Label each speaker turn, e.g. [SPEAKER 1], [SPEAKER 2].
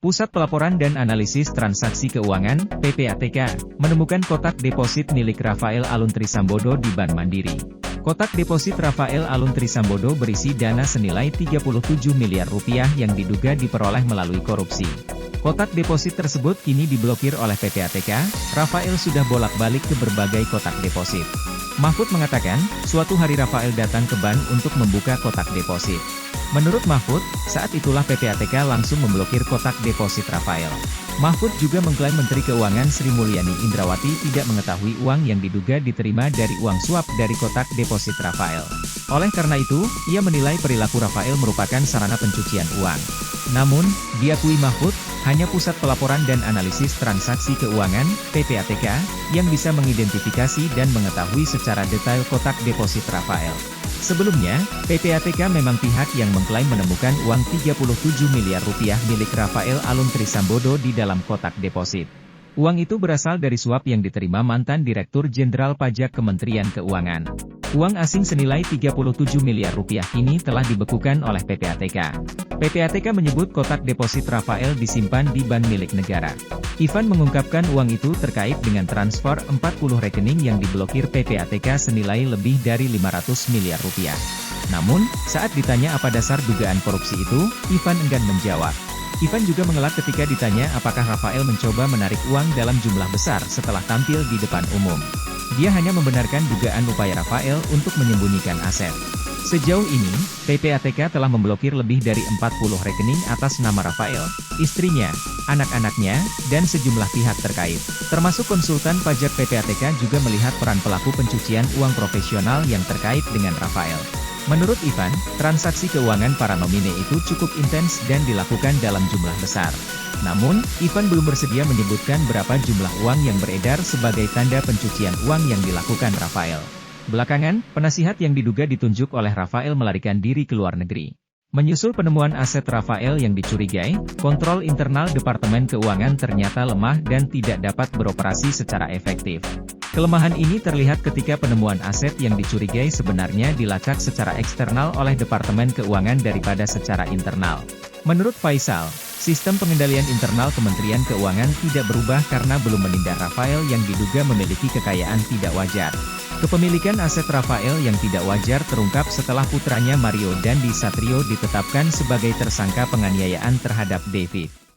[SPEAKER 1] Pusat Pelaporan dan Analisis Transaksi Keuangan, PPATK, menemukan kotak deposit milik Rafael Alun Trisambodo di Bank Mandiri. Kotak deposit Rafael Alun Trisambodo berisi dana senilai 37 miliar rupiah yang diduga diperoleh melalui korupsi. Kotak deposit tersebut kini diblokir oleh PPATK. Rafael sudah bolak-balik ke berbagai kotak deposit. Mahfud mengatakan, suatu hari Rafael datang ke bank untuk membuka kotak deposit. Menurut Mahfud, saat itulah PPATK langsung memblokir kotak deposit Rafael. Mahfud juga mengklaim Menteri Keuangan Sri Mulyani Indrawati tidak mengetahui uang yang diduga diterima dari uang suap dari kotak deposit Rafael. Oleh karena itu, ia menilai perilaku Rafael merupakan sarana pencucian uang. Namun, diakui Mahfud, hanya Pusat Pelaporan dan Analisis Transaksi Keuangan, PPATK, yang bisa mengidentifikasi dan mengetahui secara detail kotak deposit Rafael. Sebelumnya, PPATK memang pihak yang mengklaim menemukan uang 37 miliar rupiah milik Rafael Alun Trisambodo di dalam kotak deposit. Uang itu berasal dari suap yang diterima mantan Direktur Jenderal Pajak Kementerian Keuangan. Uang asing senilai 37 miliar rupiah ini telah dibekukan oleh PPATK. PPATK menyebut kotak deposit Rafael disimpan di bank milik negara. Ivan mengungkapkan uang itu terkait dengan transfer 40 rekening yang diblokir PPATK senilai lebih dari 500 miliar rupiah. Namun, saat ditanya apa dasar dugaan korupsi itu, Ivan enggan menjawab. Ivan juga mengelak ketika ditanya apakah Rafael mencoba menarik uang dalam jumlah besar setelah tampil di depan umum. Dia hanya membenarkan dugaan upaya Rafael untuk menyembunyikan aset. Sejauh ini, PPATK telah memblokir lebih dari 40 rekening atas nama Rafael, istrinya, anak-anaknya, dan sejumlah pihak terkait. Termasuk konsultan pajak PPATK juga melihat peran pelaku pencucian uang profesional yang terkait dengan Rafael. Menurut Ivan, transaksi keuangan para nomine itu cukup intens dan dilakukan dalam jumlah besar. Namun, Ivan belum bersedia menyebutkan berapa jumlah uang yang beredar sebagai tanda pencucian uang yang dilakukan Rafael. Belakangan, penasihat yang diduga ditunjuk oleh Rafael melarikan diri ke luar negeri. Menyusul penemuan aset Rafael yang dicurigai, kontrol internal Departemen Keuangan ternyata lemah dan tidak dapat beroperasi secara efektif. Kelemahan ini terlihat ketika penemuan aset yang dicurigai sebenarnya dilacak secara eksternal oleh Departemen Keuangan daripada secara internal. Menurut Faisal, sistem pengendalian internal Kementerian Keuangan tidak berubah karena belum menindak Rafael yang diduga memiliki kekayaan tidak wajar. Kepemilikan aset Rafael yang tidak wajar terungkap setelah putranya Mario Dandi Satrio ditetapkan sebagai tersangka penganiayaan terhadap David.